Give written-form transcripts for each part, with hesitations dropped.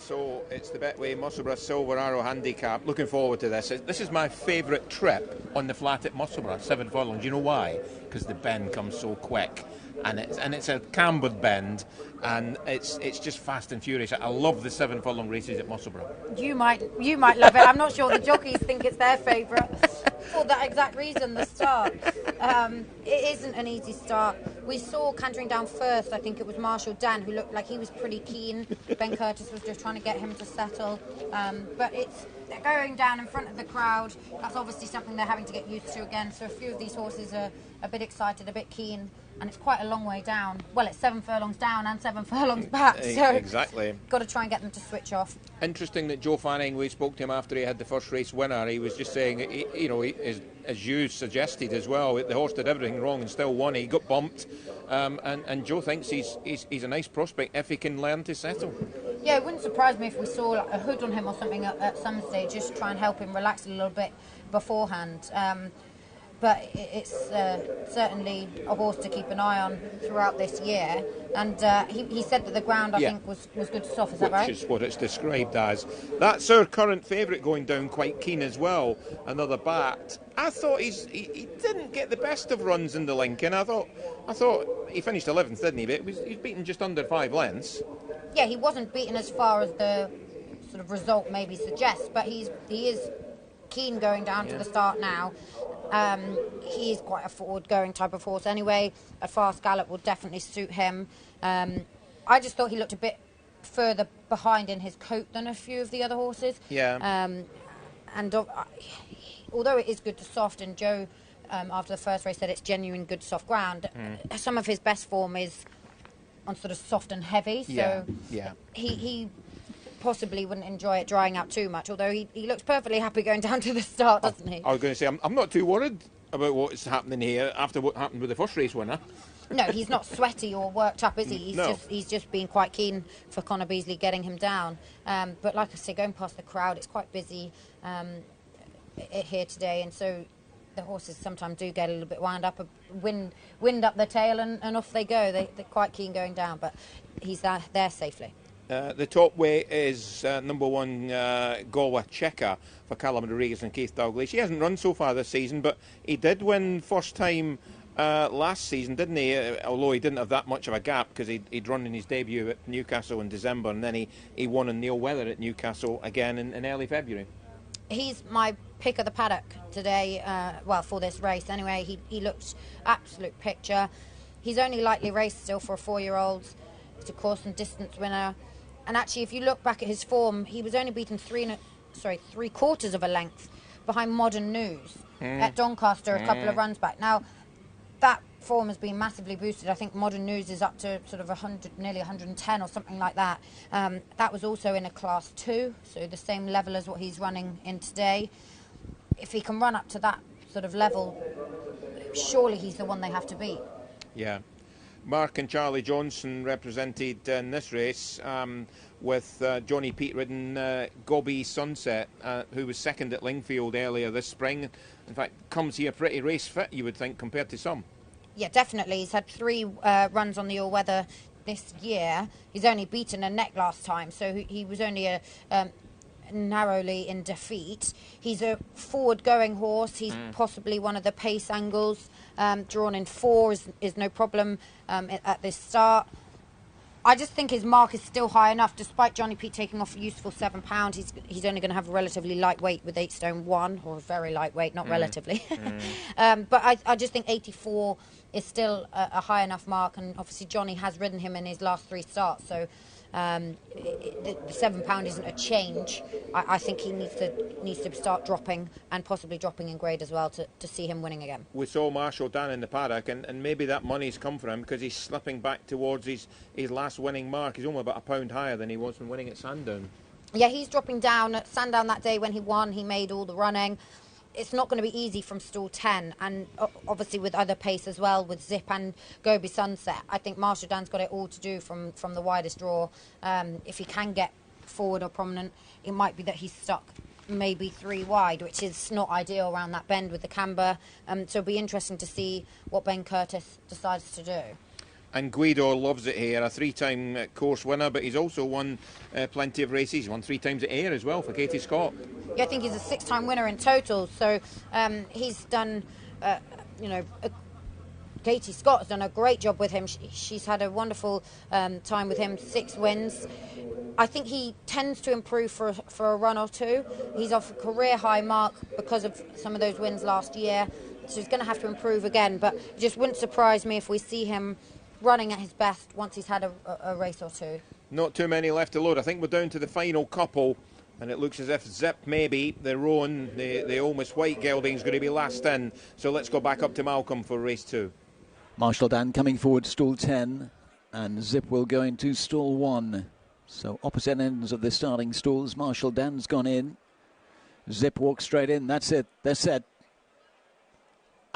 So it's the Betway Musselburgh Silver Arrow Handicap. Looking forward to this. This is my favourite trip on the flat at Musselburgh, 7 furlongs. You know why? Because the bend comes so quick. And it's a cambered bend, and it's just fast and furious. I love the 7 furlong races at Musselburgh. You might love it. I'm not sure the jockeys think it's their favourite for that exact reason. The start, it isn't an easy start. We saw cantering down first. I think it was Marshall Dan, who looked like he was pretty keen. Ben Curtis was just trying to get him to settle, but they're going down in front of the crowd. That's obviously something they're having to get used to again. So a few of these horses are a bit excited, a bit keen. And it's quite a long way down. Well, it's 7 furlongs down and 7 furlongs back. So exactly. Got to try and get them to switch off. Interesting that Joe Fanning, we spoke to him after he had the first race winner. He was just saying, as you suggested as well, the horse did everything wrong and still won. He got bumped, and Joe thinks he's a nice prospect if he can learn to settle. Yeah, it wouldn't surprise me if we saw like a hood on him or something at some stage, just to try and help him relax a little bit beforehand. But it's certainly a horse to keep an eye on throughout this year. And he said that the ground, I think, was good to soft. Is that right? Which is what it's described as. That's our current favourite going down, quite keen as well. Another bat. I thought he didn't get the best of runs in the Lincoln. I thought he finished 11th, didn't he? But he's beaten just under 5 lengths. Yeah, he wasn't beaten as far as the sort of result maybe suggests, but he is keen going down to the start now. He is quite a forward-going type of horse anyway. A fast gallop will definitely suit him. I just thought he looked a bit further behind in his coat than a few of the other horses. Yeah. And although it is good to soft, and Joe, after the first race, said it's genuine good soft ground, some of his best form is on sort of soft and heavy. So he possibly wouldn't enjoy it drying out too much, although he looks perfectly happy going down to the start, doesn't he? I was going to say, I'm not too worried about what's happening here after what happened with the first race winner. No, he's not sweaty or worked up, is he? He's just been quite keen for Connor Beasley getting him down. But like I say, going past the crowd, it's quite busy here today, and so the horses sometimes do get a little bit wound up, wind up their tail, and off they go. They're quite keen going down, but he's there safely. The top weight is number 1 Galway Checker for Callum Rodriguez and Keith Dalglish. He hasn't run so far this season, but he did win first time last season, didn't he? Although he didn't have that much of a gap because he'd run in his debut at Newcastle in December, and then he won in Neil Weather at Newcastle again in early February. He's my pick of the paddock today, for this race anyway. He looks absolute picture. He's only lightly raced still for a 4-year-old. He's a course and distance winner. And actually, if you look back at his form, he was only beaten 3/4 of a length behind Modern News at Doncaster a couple of runs back. Now, that form has been massively boosted. I think Modern News is up to sort of 100, nearly 110 or something like that. That was also in a Class 2, so the same level as what he's running in today. If he can run up to that sort of level, surely he's the one they have to beat. Yeah. Mark and Charlie Johnson represented in this race with Johnny Pete ridden Gobby Sunset, who was second at Lingfield earlier this spring. In fact, comes here pretty race fit, you would think, compared to some. Yeah, definitely. He's had 3 runs on the all-weather this year. He's only beaten a neck last time, so he was only narrowly in defeat. He's a forward-going horse. He's possibly one of the pace angles. Drawn in 4 is no problem at this start. I just think his mark is still high enough, despite Johnny Pete taking off a useful £7. He's only going to have a relatively lightweight with 8 stone 1, or very lightweight, not relatively. But I just think 84 is still a high enough mark, and obviously Johnny has ridden him in his last 3 starts, so the £7 isn't a change. I think he needs to start dropping, and possibly dropping in grade as well, to see him winning again. We saw Marshall Dan in the paddock, and maybe that money's come for him because he's slipping back towards his last winning mark. He's only about £1 higher than he was when winning at Sandown. Yeah, he's dropping down. At Sandown that day when he won, he made all the running. It's not going to be easy from stall 10, and obviously with other pace as well, with Zip and Gobi Sunset. I think Marshall Dan's got it all to do from the widest draw. If he can get forward or prominent, it might be that he's stuck maybe 3 wide, which is not ideal around that bend with the camber. So it'll be interesting to see what Ben Curtis decides to do. And Gweedore loves it here, a 3-time course winner, but he's also won plenty of races. He's won 3 times at Ayr as well for Katie Scott. Yeah, I think he's a 6-time winner in total. So he's done, Katie Scott has done a great job with him. She's had a wonderful time with him, 6 wins. I think he tends to improve for a run or two. He's off a career high mark because of some of those wins last year. So he's going to have to improve again. But it just wouldn't surprise me if we see him running at his best once he's had a race or two. Not too many left to load. I think we're down to the final couple, and it looks as if Zip, maybe, the roan, the almost white gelding, is going to be last in. So let's go back up to Malcolm for race 2. Marshall Dan coming forward, stall 10, and Zip will go into stall 1. So opposite ends of the starting stalls. Marshall Dan's gone in. Zip walks straight in. That's it. They're set.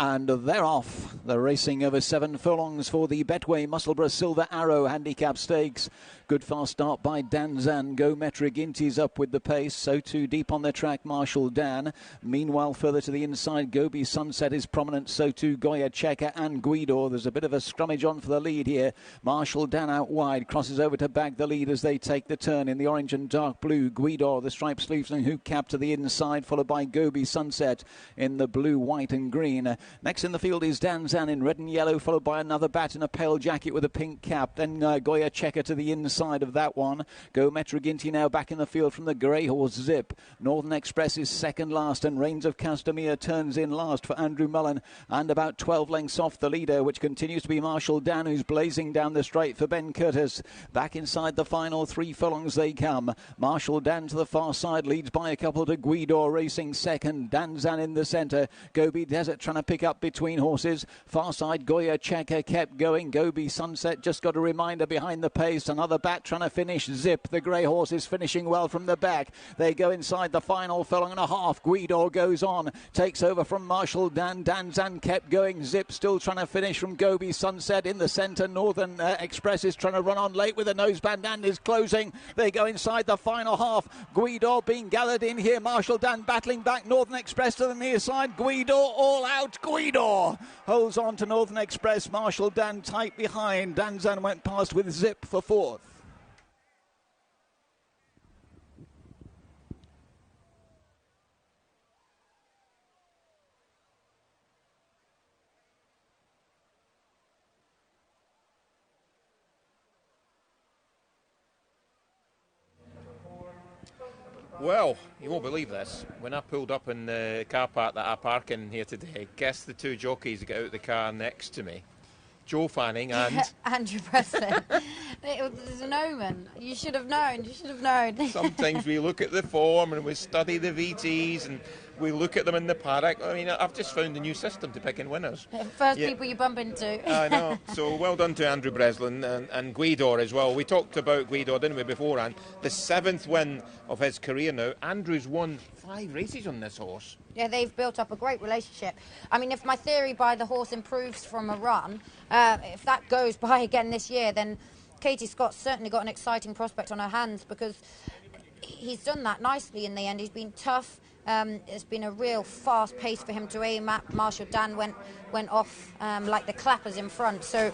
And they're off. They're racing over 7 furlongs for the Betway Musselburgh Silver Arrow Handicap Stakes. Good fast start by Danzan. Go Metric Inti's up with the pace. So too deep on the track, Marshall Dan. Meanwhile, further to the inside, Gobi Sunset is prominent. So too Goya Checker and Gweedore. There's a bit of a scrummage on for the lead here. Marshall Dan out wide. Crosses over to bag the lead as they take the turn in the orange and dark blue. Gweedore, the striped sleeves and hoop cap to the inside, followed by Gobi Sunset in the blue, white and green. Next in the field is Danzan in red and yellow, followed by another bat in a pale jacket with a pink cap. Then Goya Checker to the inside of that one. Go Metroginti now back in the field from the grey horse Zip. Northern Express is second last, and Reigns of Castamere turns in last for Andrew Mullen, and about 12 lengths off the leader, which continues to be Marshall Dan, who's blazing down the straight for Ben Curtis. Back inside the final 3 furlongs they come. Marshall Dan to the far side leads by a couple to Gweedore racing second. Danzan in the centre. Gobi Desert trying to pick up between horses. Far side Goya Checker kept going. Gobi Sunset just got a reminder behind the pace. Another bat trying to finish. Zip, the grey horse, is finishing well from the back. They go inside the final furlong and a half. Gweedore goes on, takes over from Marshall Dan. Danzan kept going. Zip still trying to finish from Gobi Sunset in the centre. Northern Express is trying to run on late with a noseband and is closing. They go inside the final half. Gweedore being gathered in here. Marshall Dan battling back. Northern Express to the near side. Gweedore all out. Gweedore holds on to Northern Express. Marshall Dan tight behind. Danzan went past with Zip for 4th. Well, you won't believe this. When I pulled up in the car park that I park in here today, guess the 2 jockeys that got out of the car next to me. Joe Fanning and... Andrew Preston. It was an omen. You should have known. You should have known. Sometimes we look at the form and we study the VTs and we look at them in the paddock. I mean, I've just found a new system to picking winners. First people you bump into. I know. So well done to Andrew Breslin and Gweedore as well. We talked about Gweedore, didn't we, beforehand? The 7th win of his career now. Andrew's won 5 races on this horse. Yeah, they've built up a great relationship. I mean, if my theory by the horse improves from a run, if that goes by again this year, then Katie Scott's certainly got an exciting prospect on her hands, because he's done that nicely in the end. He's been tough. It's been a real fast pace for him to aim at. Marshall Dan went off like the clappers in front. So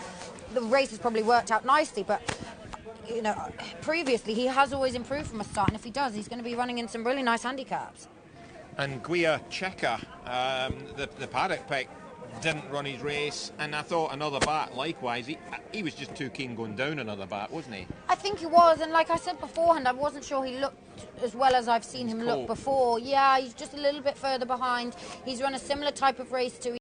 the race has probably worked out nicely, but you know, previously he has always improved from a start, and if he does, he's going to be running in some really nice handicaps. And Goya Checker, the paddock pick, didn't run his race, and I thought another bat likewise. He was just too keen going down another bat, wasn't he? I think he was, and like I said beforehand, I wasn't sure he looked as well as I've seen him look before. Yeah, he's just a little bit further behind. He's run a similar type of race to